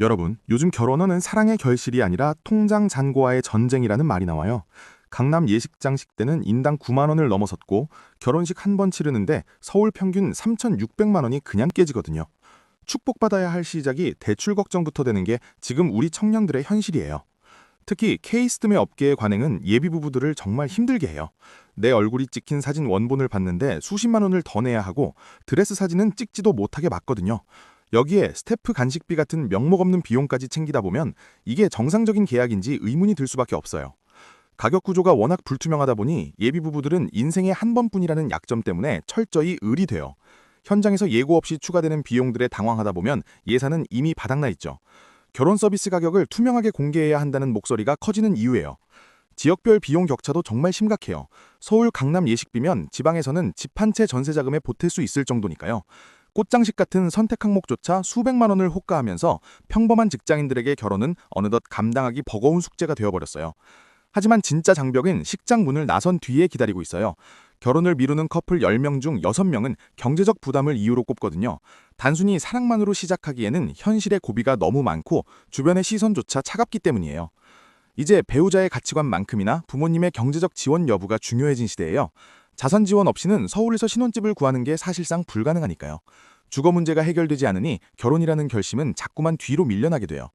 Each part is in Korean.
여러분, 요즘 결혼은 사랑의 결실이 아니라 통장 잔고와의 전쟁이라는 말이 나와요. 강남 예식장식 때는 인당 9만 원을 넘어섰고 결혼식 한 번 치르는데 서울 평균 3,600만 원이 그냥 깨지거든요. 축복받아야 할 시작이 대출 걱정부터 되는 게 지금 우리 청년들의 현실이에요. 특히 케이스드메 업계의 관행은 예비 부부들을 정말 힘들게 해요. 내 얼굴이 찍힌 사진 원본을 봤는데 수십만 원을 더 내야 하고 드레스 사진은 찍지도 못하게 맞거든요. 여기에 스태프 간식비 같은 명목 없는 비용까지 챙기다 보면 이게 정상적인 계약인지 의문이 들 수밖에 없어요. 가격 구조가 워낙 불투명하다 보니 예비 부부들은 인생에 한 번뿐이라는 약점 때문에 철저히 을이 돼요. 현장에서 예고 없이 추가되는 비용들에 당황하다 보면 예산은 이미 바닥나 있죠. 결혼 서비스 가격을 투명하게 공개해야 한다는 목소리가 커지는 이유예요. 지역별 비용 격차도 정말 심각해요. 서울 강남 예식비면 지방에서는 집 한 채 전세 자금에 보탤 수 있을 정도니까요. 꽃장식 같은 선택 항목조차 수백만 원을 호가하면서 평범한 직장인들에게 결혼은 어느덧 감당하기 버거운 숙제가 되어버렸어요. 하지만 진짜 장벽은 식장 문을 나선 뒤에 기다리고 있어요. 결혼을 미루는 커플 10명 중 6명은 경제적 부담을 이유로 꼽거든요. 단순히 사랑만으로 시작하기에는 현실의 고비가 너무 많고 주변의 시선조차 차갑기 때문이에요. 이제 배우자의 가치관만큼이나 부모님의 경제적 지원 여부가 중요해진 시대예요. 자산 지원 없이는 서울에서 신혼집을 구하는 게 사실상 불가능하니까요. 주거 문제가 해결되지 않으니 결혼이라는 결심은 자꾸만 뒤로 밀려나게 돼요.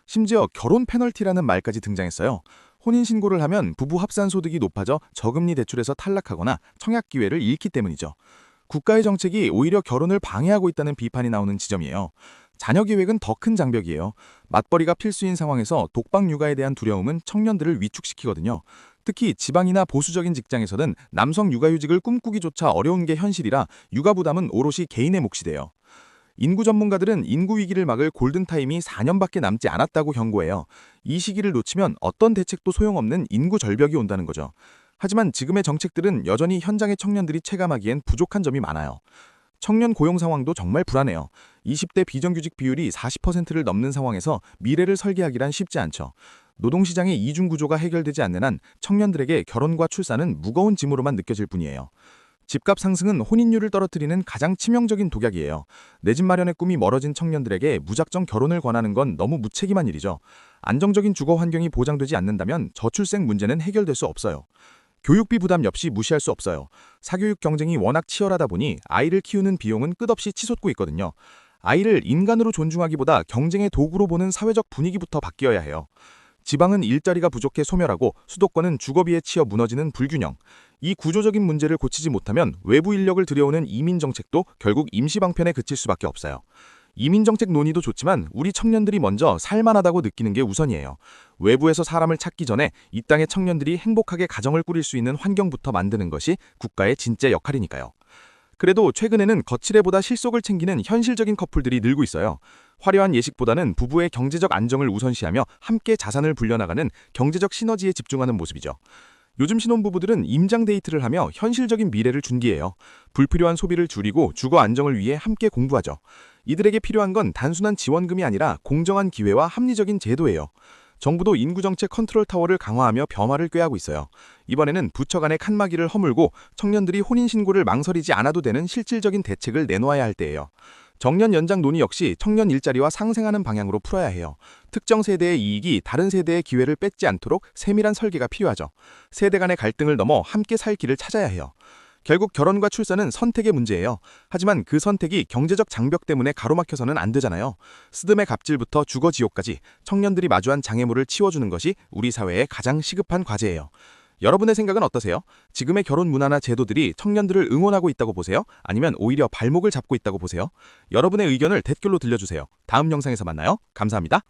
심지어 결혼 페널티라는 말까지 등장했어요. 혼인신고를 하면 부부 합산 소득이 높아져 저금리 대출에서 탈락하거나 청약 기회를 잃기 때문이죠. 국가의 정책이 오히려 결혼을 방해하고 있다는 비판이 나오는 지점이에요. 자녀 계획은 더 큰 장벽이에요. 맞벌이가 필수인 상황에서 독박 육아에 대한 두려움은 청년들을 위축시키거든요. 특히 지방이나 보수적인 직장에서는 남성 육아휴직을 꿈꾸기조차 어려운 게 현실이라 육아 부담은 오롯이 개인의 몫이 돼요. 인구 전문가들은 인구 위기를 막을 골든타임이 4년밖에 남지 않았다고 경고해요. 이 시기를 놓치면 어떤 대책도 소용없는 인구 절벽이 온다는 거죠. 하지만 지금의 정책들은 여전히 현장의 청년들이 체감하기엔 부족한 점이 많아요. 청년 고용 상황도 정말 불안해요. 20대 비정규직 비율이 40%를 넘는 상황에서 미래를 설계하기란 쉽지 않죠. 노동시장의 이중 구조가 해결되지 않는 한 청년들에게 결혼과 출산은 무거운 짐으로만 느껴질 뿐이에요. 집값 상승은 혼인율을 떨어뜨리는 가장 치명적인 독약이에요. 내 집 마련의 꿈이 멀어진 청년들에게 무작정 결혼을 권하는 건 너무 무책임한 일이죠. 안정적인 주거 환경이 보장되지 않는다면 저출생 문제는 해결될 수 없어요. 교육비 부담 역시 무시할 수 없어요. 사교육 경쟁이 워낙 치열하다 보니 아이를 키우는 비용은 끝없이 치솟고 있거든요. 아이를 인간으로 존중하기보다 경쟁의 도구로 보는 사회적 분위기부터 바뀌어야 해요. 지방은 일자리가 부족해 소멸하고 수도권은 주거비에 치여 무너지는 불균형. 이 구조적인 문제를 고치지 못하면 외부 인력을 들여오는 이민 정책도 결국 임시방편에 그칠 수밖에 없어요. 이민 정책 논의도 좋지만 우리 청년들이 먼저 살만하다고 느끼는 게 우선이에요. 외부에서 사람을 찾기 전에 이 땅의 청년들이 행복하게 가정을 꾸릴 수 있는 환경부터 만드는 것이 국가의 진짜 역할이니까요. 그래도 최근에는 거칠애보다 실속을 챙기는 현실적인 커플들이 늘고 있어요. 화려한 예식보다는 부부의 경제적 안정을 우선시하며 함께 자산을 불려나가는 경제적 시너지에 집중하는 모습이죠. 요즘 신혼부부들은 임장 데이트를 하며 현실적인 미래를 준비해요. 불필요한 소비를 줄이고 주거 안정을 위해 함께 공부하죠. 이들에게 필요한 건 단순한 지원금이 아니라 공정한 기회와 합리적인 제도예요. 정부도 인구정책 컨트롤 타워를 강화하며 변화를 꾀하고 있어요. 이번에는 부처 간의 칸막이를 허물고 청년들이 혼인신고를 망설이지 않아도 되는 실질적인 대책을 내놓아야 할 때예요. 정년 연장 논의 역시 청년 일자리와 상생하는 방향으로 풀어야 해요. 특정 세대의 이익이 다른 세대의 기회를 뺏지 않도록 세밀한 설계가 필요하죠. 세대 간의 갈등을 넘어 함께 살 길을 찾아야 해요. 결국 결혼과 출산은 선택의 문제예요. 하지만 그 선택이 경제적 장벽 때문에 가로막혀서는 안 되잖아요. 스드메 갑질부터 주거 지옥까지 청년들이 마주한 장애물을 치워주는 것이 우리 사회의 가장 시급한 과제예요. 여러분의 생각은 어떠세요? 지금의 결혼 문화나 제도들이 청년들을 응원하고 있다고 보세요? 아니면 오히려 발목을 잡고 있다고 보세요? 여러분의 의견을 댓글로 들려주세요. 다음 영상에서 만나요. 감사합니다.